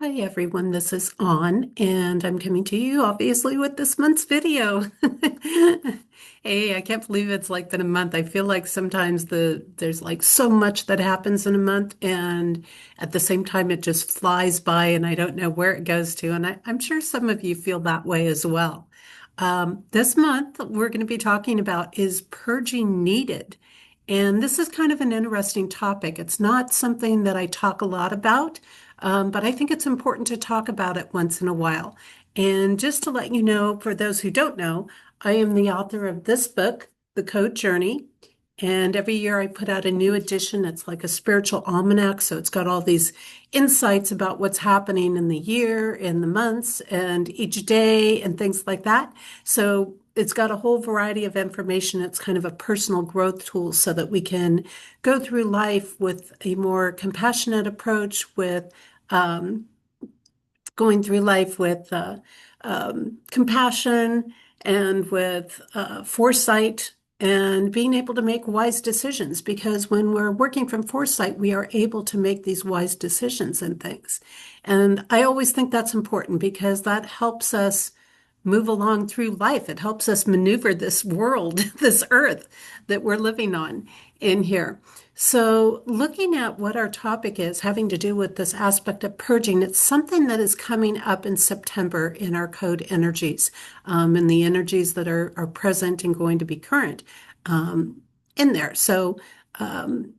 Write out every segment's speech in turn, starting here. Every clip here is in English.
Hi everyone, this is On, and I'm coming to you obviously with this month's video. Hey, I can't believe it's like been a month. I feel like sometimes there's like so much that happens in a month, and at the same time it just flies by and I don't know where it goes to. And I'm sure some of you feel that way as well. This month we're going to be talking about is purging needed? And this is kind of an interesting topic. It's not something that I talk a lot about. But I think it's important to talk about it once in a while. And just to let you know, for those who don't know, I am the author of this book, The Code Journey. And every year I put out a new edition. It's like a spiritual almanac. So it's got all these insights about what's happening in the year, in the months, and each day, and things like that. So it's got a whole variety of information. It's kind of a personal growth tool so that we can go through life with a more compassionate approach, with um, going through life with compassion and with foresight and being able to make wise decisions. Because when we're working from foresight, we are able to make these wise decisions and things. And I always think that's important because that helps us move along through life. It helps us maneuver this world, this earth that we're living on in here. So, looking at what our topic is having to do with this aspect of purging, it's something that is coming up in September in our code energies, and the energies that are present and going to be current in there. So, um,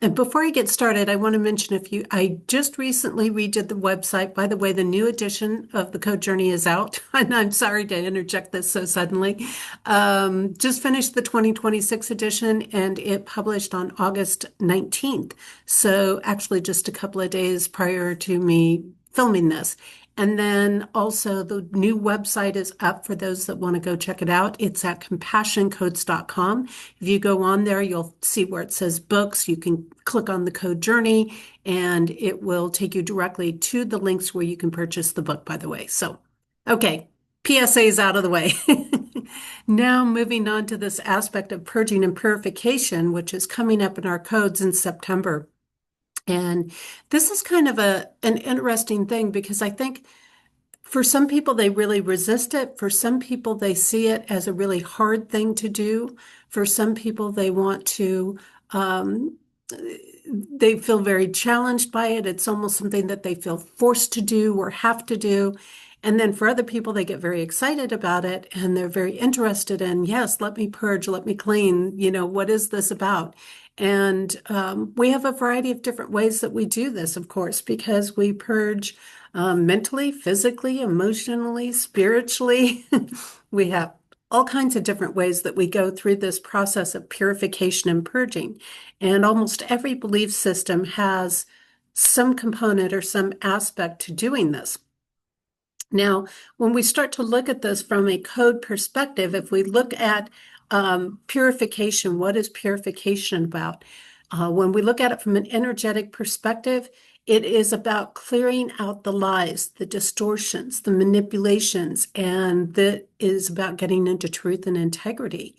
and before I get started, I want to mention I just recently redid the website. By the way, the new edition of the Code Journey is out. And I'm sorry to interject this so suddenly. Just finished the 2026 edition and it published on August 19th. So actually just a couple of days prior to me filming this. And then also the new website is up for those that want to go check it out. It's at compassioncodes.com. If you go on there, you'll see where it says books. You can click on the code journey and it will take you directly to the links where you can purchase the book, by the way. So, okay, PSA is out of the way. Now, moving on to this aspect of purging and purification, which is coming up in our codes in September. And this is kind of an interesting thing because I think for some people, they really resist it. For some people, they see it as a really hard thing to do. For some people, um, they feel very challenged by it. It's almost something that they feel forced to do or have to do. And then for other people, they get very excited about it and they're very interested in, yes, let me purge, let me clean. What is this about? And we have a variety of different ways that we do this, of course, because we purge mentally, physically, emotionally, spiritually. We have all kinds of different ways that we go through this process of purification and purging. And almost every belief system has some component or some aspect to doing this. Now, when we start to look at this from a code perspective, if we look at purification, what is purification about? When we look at it from an energetic perspective, it is about clearing out the lies, the distortions, the manipulations, and that is about getting into truth and integrity.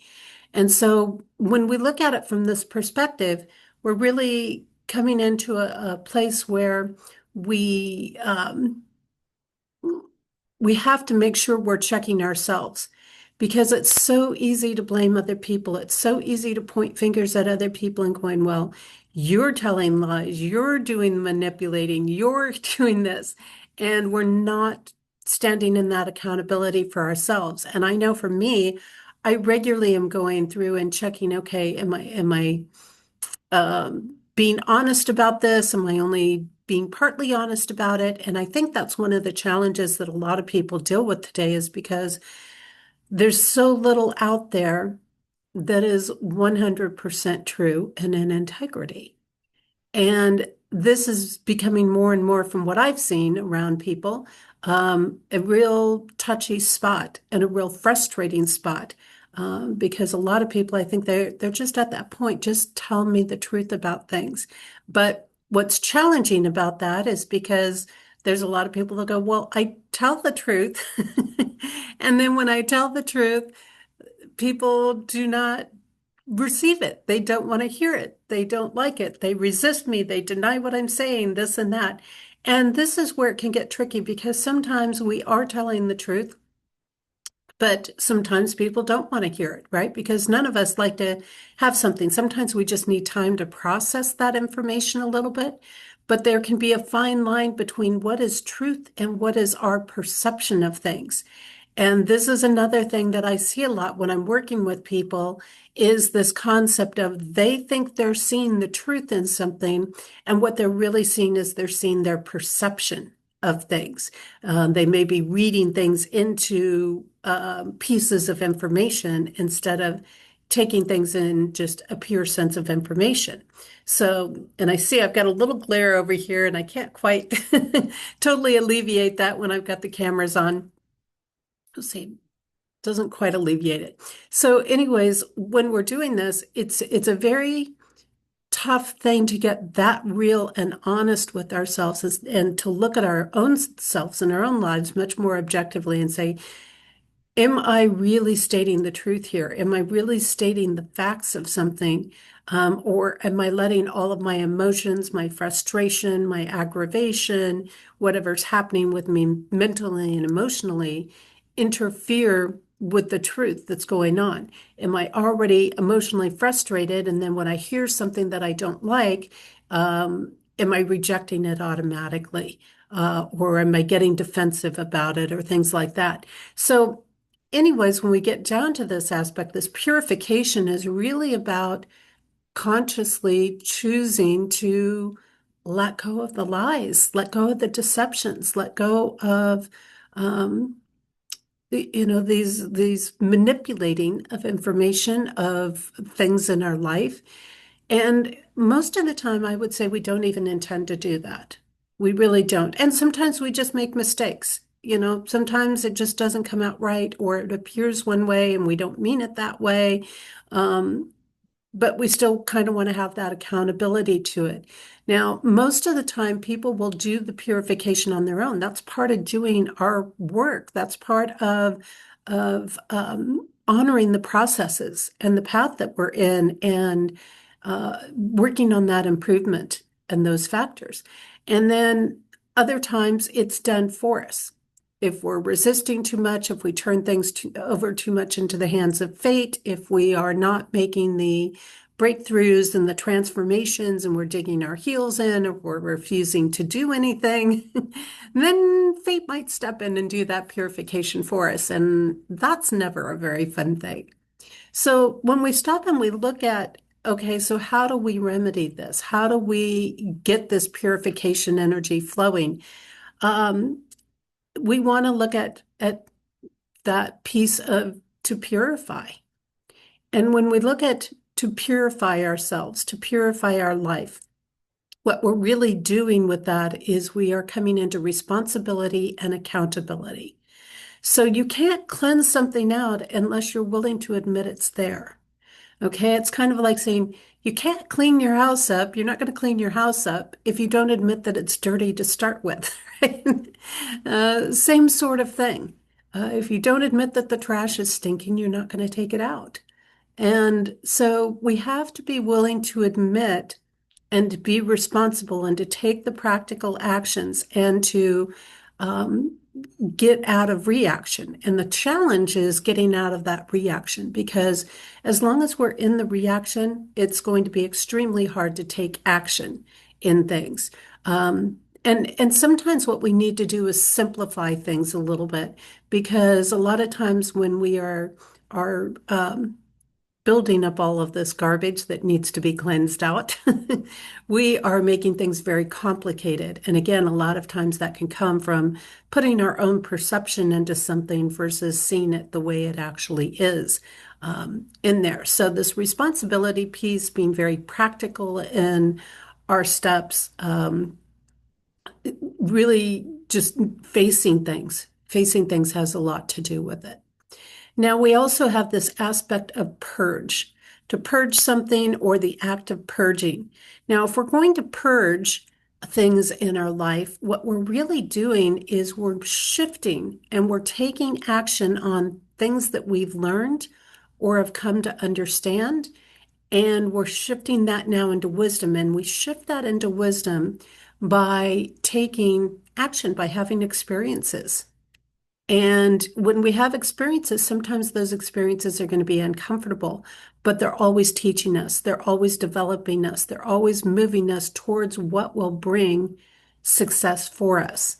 And so when we look at it from this perspective, we're really coming into a place where we we have to make sure we're checking ourselves because it's so easy to blame other people. It's so easy to point fingers at other people and going, well, you're telling lies, you're doing manipulating, you're doing this. And we're not standing in that accountability for ourselves. And I know for me, I regularly am going through and checking, okay, am I being honest about this? Am I only being partly honest about it? And I think that's one of the challenges that a lot of people deal with today is because there's so little out there that is 100% true and in integrity. And this is becoming more and more from what I've seen around people, a real touchy spot and a real frustrating spot. Because a lot of people, I think they're just at that point, just tell me the truth about things. But what's challenging about that is because there's a lot of people that go, well, I tell the truth. And then when I tell the truth, people do not receive it. They don't want to hear it. They don't like it. They resist me. They deny what I'm saying, this and that. And this is where it can get tricky because sometimes we are telling the truth, but sometimes people don't want to hear it, right? Because none of us like to have something. Sometimes we just need time to process that information a little bit. But there can be a fine line between what is truth and what is our perception of things. And this is another thing that I see a lot when I'm working with people is this concept of they think they're seeing the truth in something, and what they're really seeing is they're seeing their perception of things. They may be reading things into pieces of information instead of taking things in just a pure sense of information. So, and I see I've got a little glare over here, and I can't quite totally alleviate that when I've got the cameras on. Let's see, doesn't quite alleviate it. So, anyways, when we're doing this, it's a very tough thing to get that real and honest with ourselves and to look at our own selves and our own lives much more objectively and say, am I really stating the truth here? Am I really stating the facts of something? Or am I letting all of my emotions, my frustration, my aggravation, whatever's happening with me mentally and emotionally, interfere with the truth that's going on? Am I already emotionally frustrated? And then when I hear something that I don't like, am I rejecting it automatically? Or am I getting defensive about it or things like that? So, anyways, when we get down to this aspect, this purification is really about consciously choosing to let go of the lies, let go of the deceptions, let go of these manipulating of information of things in our life. And most of the time, I would say we don't even intend to do that. We really don't. And sometimes we just make mistakes. Sometimes it just doesn't come out right, or it appears one way and we don't mean it that way. Um, but we still kind of want to have that accountability to it. Now, most of the time, people will do the purification on their own. That's part of doing our work. That's part of honoring the processes and the path that we're in, and working on that improvement and those factors. And then other times, it's done for us. If we're resisting too much, if we turn things over too much into the hands of fate, if we are not making the breakthroughs and the transformations and we're digging our heels in, or we're refusing to do anything, then fate might step in and do that purification for us. And that's never a very fun thing. So when we stop and we look at, okay, so how do we remedy this? How do we get this purification energy flowing? Um, we want to look at that piece of to purify. And when we look at to purify ourselves, to purify our life, what we're really doing with that is we are coming into responsibility and accountability. So you can't cleanse something out unless you're willing to admit it's there. Okay, it's kind of like saying you can't clean your house up. You're not going to clean your house up if you don't admit that it's dirty to start with, right? Same sort of thing. If you don't admit that the trash is stinking, you're not going to take it out. And so we have to be willing to admit and to be responsible and to take the practical actions and to um, get out of reaction. And the challenge is getting out of that reaction, because as long as we're in the reaction, it's going to be extremely hard to take action in things. And sometimes what we need to do is simplify things a little bit, because a lot of times when we are building up all of this garbage that needs to be cleansed out, we are making things very complicated. And again, a lot of times that can come from putting our own perception into something versus seeing it the way it actually is in there. So this responsibility piece, being very practical in our steps, really just facing things has a lot to do with it. Now, we also have this aspect of purge, to purge something, or the act of purging. Now, if we're going to purge things in our life, what we're really doing is we're shifting and we're taking action on things that we've learned or have come to understand, and we're shifting that now into wisdom. And we shift that into wisdom by taking action, by having experiences. And when we have experiences, sometimes those experiences are going to be uncomfortable, but they're always teaching us. They're always developing us. They're always moving us towards what will bring success for us.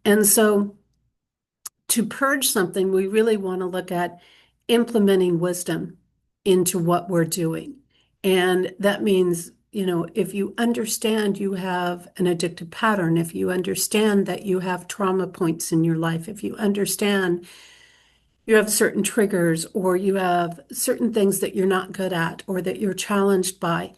And so to purge something, we really want to look at implementing wisdom into what we're doing. And that means, if you understand you have an addictive pattern, if you understand that you have trauma points in your life, if you understand you have certain triggers or you have certain things that you're not good at or that you're challenged by,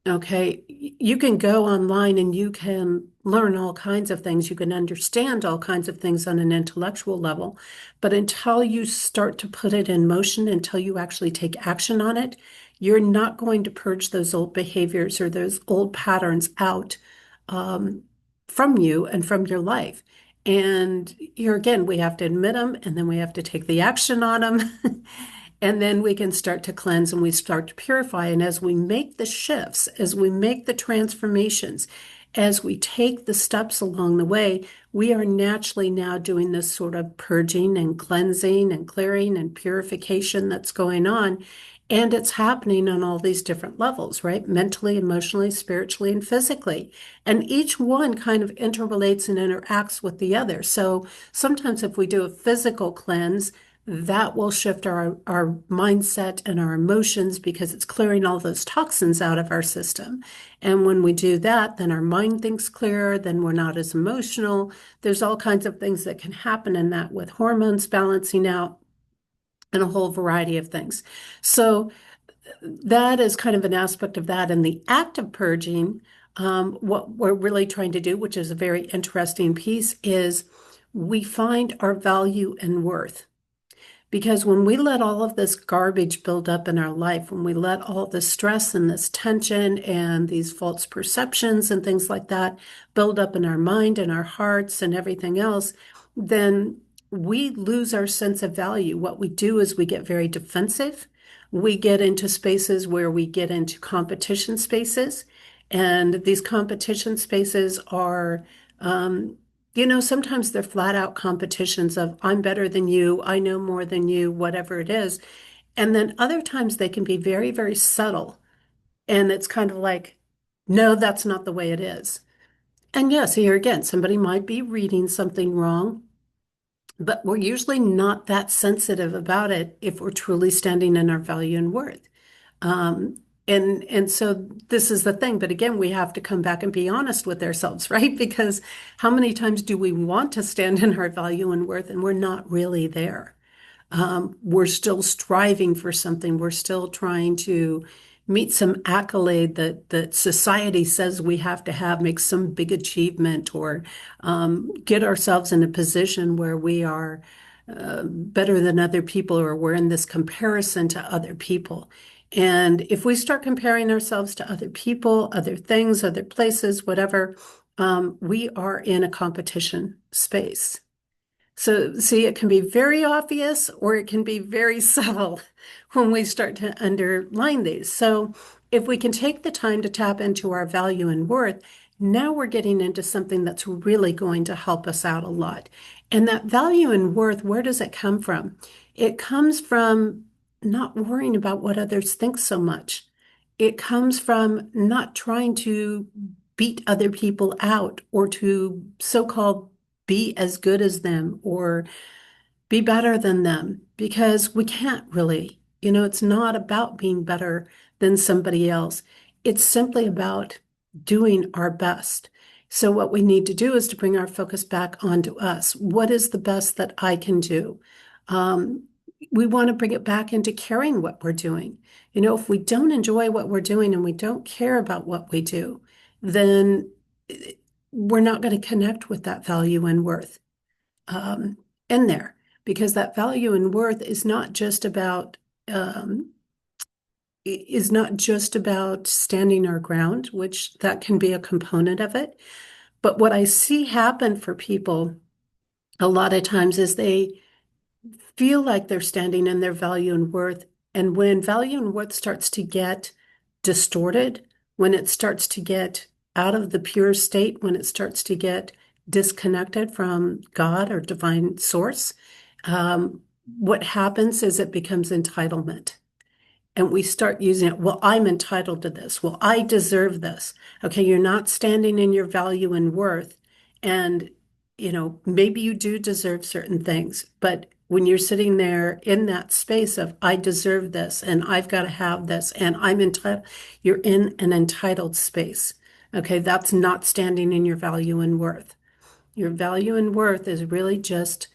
okay, you can go online and you can learn all kinds of things. You can understand all kinds of things on an intellectual level. But until you start to put it in motion, until you actually take action on it, you're not going to purge those old behaviors or those old patterns out um, from you and from your life. And here again, we have to admit them and then we have to take the action on them. And then we can start to cleanse and we start to purify. And as we make the shifts, as we make the transformations, as we take the steps along the way, we are naturally now doing this sort of purging and cleansing and clearing and purification that's going on. And it's happening on all these different levels, right? Mentally, emotionally, spiritually, and physically. And each one kind of interrelates and interacts with the other. So sometimes if we do a physical cleanse, that will shift our mindset and our emotions because it's clearing all those toxins out of our system. And when we do that, then our mind thinks clearer, then we're not as emotional. There's all kinds of things that can happen in that with hormones balancing out and a whole variety of things. So that is kind of an aspect of that. And the act of purging, what we're really trying to do, which is a very interesting piece, is we find our value and worth. Because when we let all of this garbage build up in our life, when we let all this stress and this tension and these false perceptions and things like that build up in our mind and our hearts and everything else, then we lose our sense of value. What we do is we get very defensive. We get into spaces where we get into competition spaces. And these competition spaces are, sometimes they're flat out competitions of I'm better than you, I know more than you, whatever it is. And then other times they can be very, very subtle. And it's kind of like, no, that's not the way it is. And yes, here again, somebody might be reading something wrong, but we're usually not that sensitive about it if we're truly standing in our value and worth. Um, and so this is the thing. But again, we have to come back and be honest with ourselves, right? Because how many times do we want to stand in our value and worth and we're not really there? We're still striving for something. We're still trying to meet some accolade that society says we have to have, make some big achievement, or get ourselves in a position where we are better than other people, or we're in this comparison to other people. And if we start comparing ourselves to other people, other things, other places, whatever, we are in a competition space. So, see, it can be very obvious or it can be very subtle when we start to underline these. So, if we can take the time to tap into our value and worth, now we're getting into something that's really going to help us out a lot. And that value and worth, where does it come from? It comes from not worrying about what others think so much. It comes from not trying to beat other people out or to so-called be as good as them or be better than them because we can't really. It's not about being better than somebody else. It's simply about doing our best. So what we need to do is to bring our focus back onto us. What is the best that I can do? Um, we want to bring it back into caring what we're doing. If we don't enjoy what we're doing and we don't care about what we do, then we're not going to connect with that value and worth um, in there because that value and worth um, is not just about standing our ground, which that can be a component of it. But what I see happen for people a lot of times is they feel like they're standing in their value and worth. And when value and worth starts to get distorted, when it starts to get out of the pure state, when it starts to get disconnected from God or divine source, what happens is it becomes entitlement. And we start using it. Well, I'm entitled to this. Well, I deserve this. Okay, you're not standing in your value and worth. And, maybe you do deserve certain things, but when you're sitting there in that space of, I deserve this and I've got to have this and I'm entitled, you're in an entitled space. Okay, that's not standing in your value and worth. Your value and worth is really just,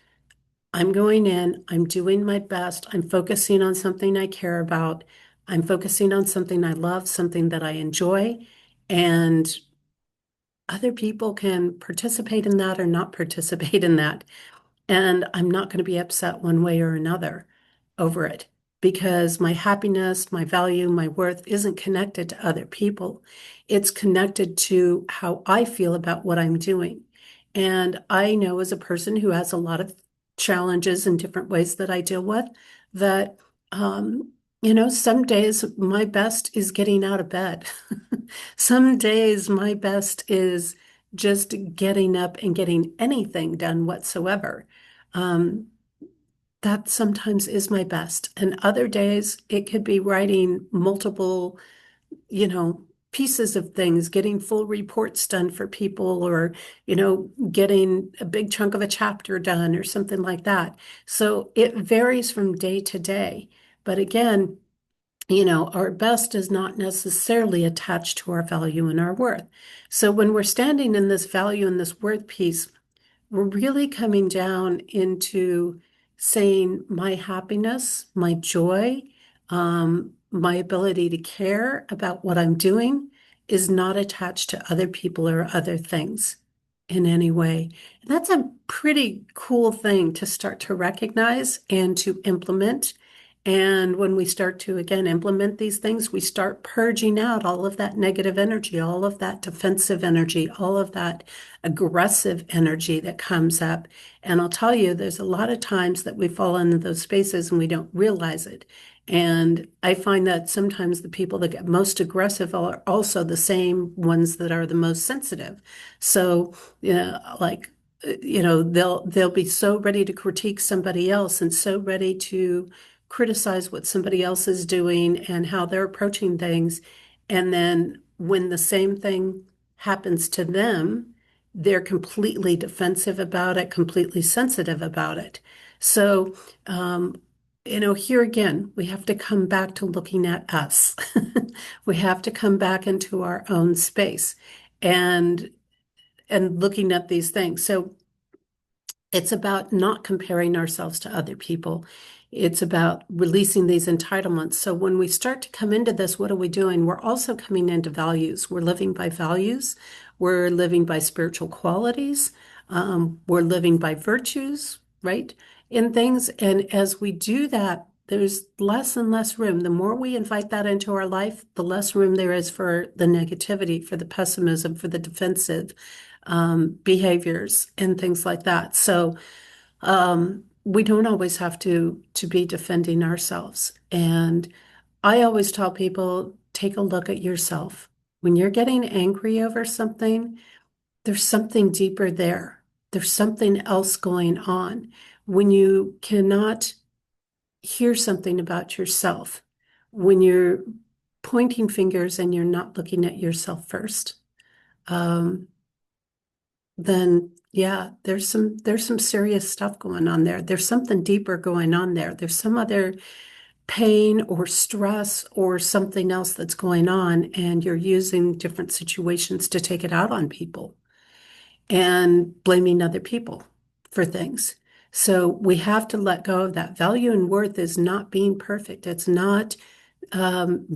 I'm going in, I'm doing my best, I'm focusing on something I care about, I'm focusing on something I love, something that I enjoy, and other people can participate in that or not participate in that. And I'm not going to be upset one way or another over it because my happiness, my value, my worth isn't connected to other people. It's connected to how I feel about what I'm doing. And I know as a person who has a lot of challenges and different ways that I deal with that, some days my best is getting out of bed. Some days my best is just getting up and getting anything done whatsoever. Um, that sometimes is my best. And other days it could be writing multiple, you know, pieces of things, getting full reports done for people or, getting a big chunk of a chapter done or something like that. So it varies from day to day. But again, our best is not necessarily attached to our value and our worth. So when we're standing in this value and this worth piece, we're really coming down into saying my happiness, my joy, my ability to care about what I'm doing is not attached to other people or other things in any way. And that's a pretty cool thing to start to recognize and to implement. And when we start to, again, implement these things, we start purging out all of that negative energy, all of that defensive energy, all of that aggressive energy that comes up. And I'll tell you, there's a lot of times that we fall into those spaces and we don't realize it. And I find that sometimes the people that get most aggressive are also the same ones that are the most sensitive. So, like, they'll be so ready to critique somebody else and so ready to criticize what somebody else is doing and how they're approaching things. And then when the same thing happens to them, they're completely defensive about it, completely sensitive about it. So, here again, we have to come back to looking at us. We have to come back into our own space and looking at these things. So it's about not comparing ourselves to other people. It's about releasing these entitlements. So when we start to come into this, what are we doing? We're also coming into values. We're living by values. We're living by spiritual qualities. We're living by virtues, right? In things. And as we do that, there's less and less room. The more we invite that into our life, the less room there is for the negativity, for the pessimism, for the defensive behaviors and things like that. So we don't always have to be defending ourselves. And I always tell people, take a look at yourself. When you're getting angry over something, there's something deeper there. There's something else going on. When you cannot hear something about yourself, when you're pointing fingers and you're not looking at yourself first, um, then yeah, there's some serious stuff going on there. There's something deeper going on there. There's some other pain or stress or something else that's going on, and you're using different situations to take it out on people and blaming other people for things. So we have to let go of that. Value and worth is not being perfect. It's not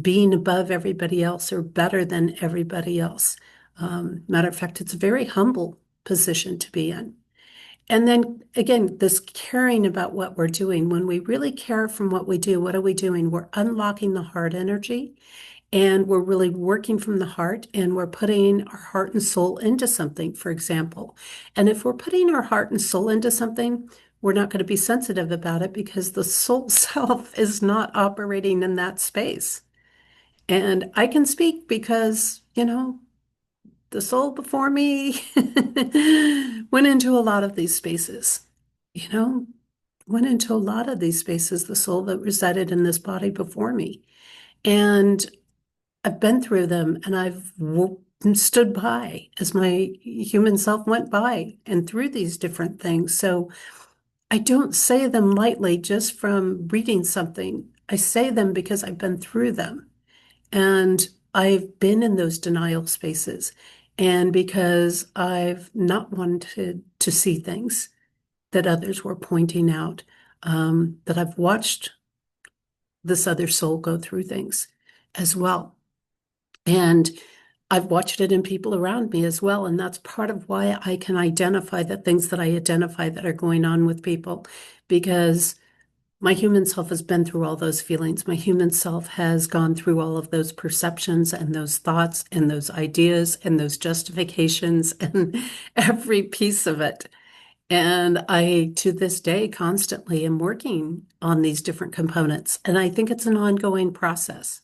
being above everybody else or better than everybody else. Matter of fact, it's a very humble position to be in. And then again, this caring about what we're doing. When we really care from what we do, what are we doing? We're unlocking the heart energy and we're really working from the heart and we're putting our heart and soul into something, for example. And if we're putting our heart and soul into something, we're not going to be sensitive about it because the soul self is not operating in that space. And I can speak because, the soul before me went into a lot of these spaces, you know, went into a lot of these spaces, the soul that resided in this body before me. And I've been through them and stood by as my human self went by and through these different things. So I don't say them lightly just from reading something. I say them because I've been through them. And I've been in those denial spaces. And because I've not wanted to see things that others were pointing out, that I've watched this other soul go through things as well. And I've watched it in people around me as well. And that's part of why I can identify the things that I identify that are going on with people, because my human self has been through all those feelings. My human self has gone through all of those perceptions and those thoughts and those ideas and those justifications and every piece of it. And I, to this day, constantly am working on these different components. And I think it's an ongoing process.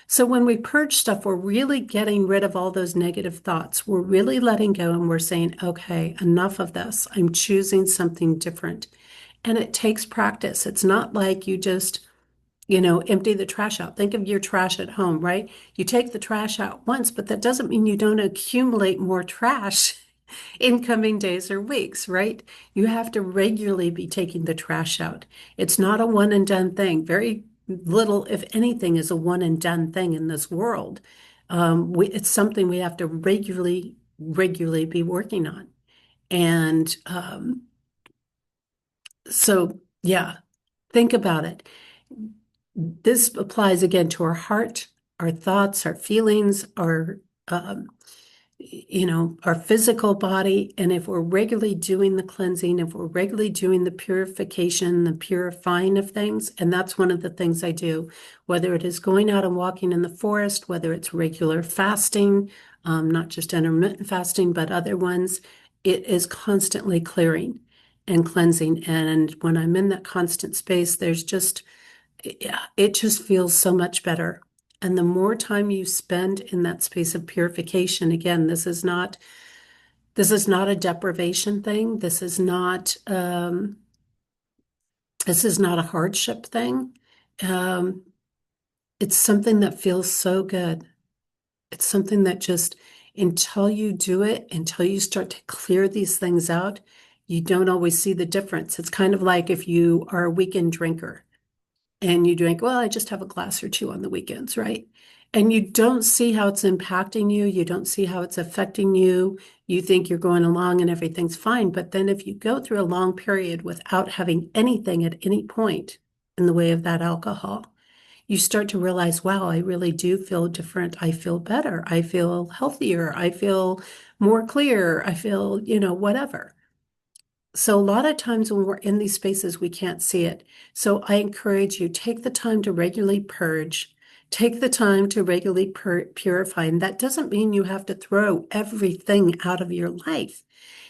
So when we purge stuff, we're really getting rid of all those negative thoughts. We're really letting go and we're saying, okay, enough of this. I'm choosing something different. And it takes practice. It's not like you just, empty the trash out. Think of your trash at home, right? You take the trash out once, but that doesn't mean you don't accumulate more trash in coming days or weeks, right? You have to regularly be taking the trash out. It's not a one and done thing. Very little, if anything, is a one and done thing in this world. It's something we have to regularly be working on. And so, yeah, think about it. This applies again to our heart, our thoughts, our feelings, um, our physical body. And if we're regularly doing the cleansing, if we're regularly doing the purification, the purifying of things, and that's one of the things I do, whether it is going out and walking in the forest, whether it's regular fasting, not just intermittent fasting, but other ones, it is constantly clearing and cleansing. And when I'm in that constant space, yeah, it just feels so much better. And the more time you spend in that space of purification, again, this is not a deprivation thing. This is not a hardship thing. Um, it's something that feels so good. It's something that just, until you do it, until you start to clear these things out, you don't always see the difference. It's kind of like if you are a weekend drinker and you drink, well, I just have a glass or two on the weekends, right? And you don't see how it's impacting you. You don't see how it's affecting you. You think you're going along and everything's fine. But then if you go through a long period without having anything at any point in the way of that alcohol, you start to realize, wow, I really do feel different. I feel better. I feel healthier. I feel more clear. I feel, whatever. So a lot of times when we're in these spaces, we can't see it. So I encourage you, take the time to regularly purge, take the time to regularly purify. And that doesn't mean you have to throw everything out of your life.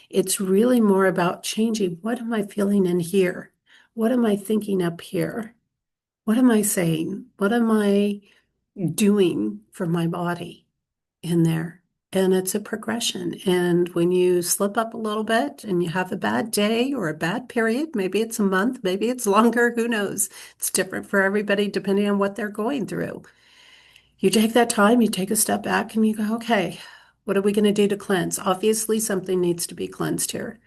It's really more about changing. What am I feeling in here? What am I thinking up here? What am I saying? What am I doing for my body in there? And it's a progression. And when you slip up a little bit and you have a bad day or a bad period, maybe it's a month, maybe it's longer, who knows? It's different for everybody depending on what they're going through. You take that time, you take a step back and you go, okay, what are we going to do to cleanse? Obviously, something needs to be cleansed here.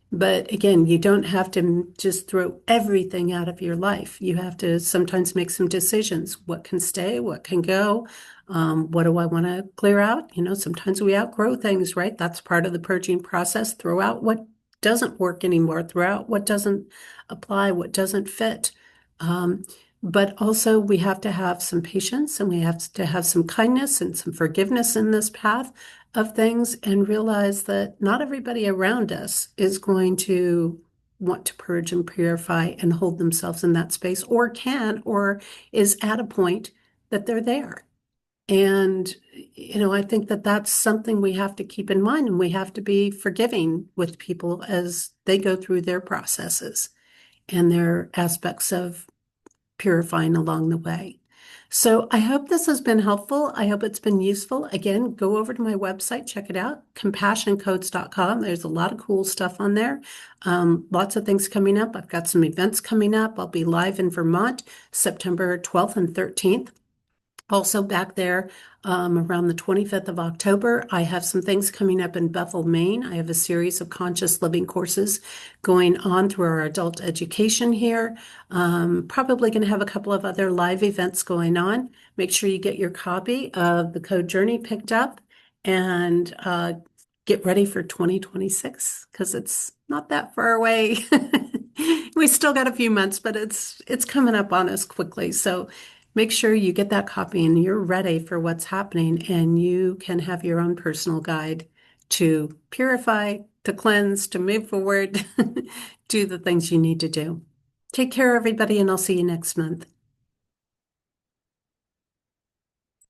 But again, you don't have to just throw everything out of your life. You have to sometimes make some decisions. What can stay? What can go? What do I want to clear out? Sometimes we outgrow things, right? That's part of the purging process. Throw out what doesn't work anymore. Throw out what doesn't apply, what doesn't fit. Um, but also, we have to have some patience and we have to have some kindness and some forgiveness in this path of things and realize that not everybody around us is going to want to purge and purify and hold themselves in that space or can or is at a point that they're there. And, I think that that's something we have to keep in mind and we have to be forgiving with people as they go through their processes and their aspects of purifying along the way. So I hope this has been helpful. I hope it's been useful. Again, go over to my website, check it out, compassioncodes.com. There's a lot of cool stuff on there. Lots of things coming up. I've got some events coming up. I'll be live in Vermont, September 12th and 13th. Also back there, around the 25th of October, I have some things coming up in Bethel, Maine. I have a series of conscious living courses going on through our adult education here. Probably going to have a couple of other live events going on. Make sure you get your copy of the Code Journey picked up and get ready for 2026 because it's not that far away. We still got a few months, but it's coming up on us quickly. So make sure you get that copy and you're ready for what's happening, and you can have your own personal guide to purify, to cleanse, to move forward, do the things you need to do. Take care, everybody, and I'll see you next month.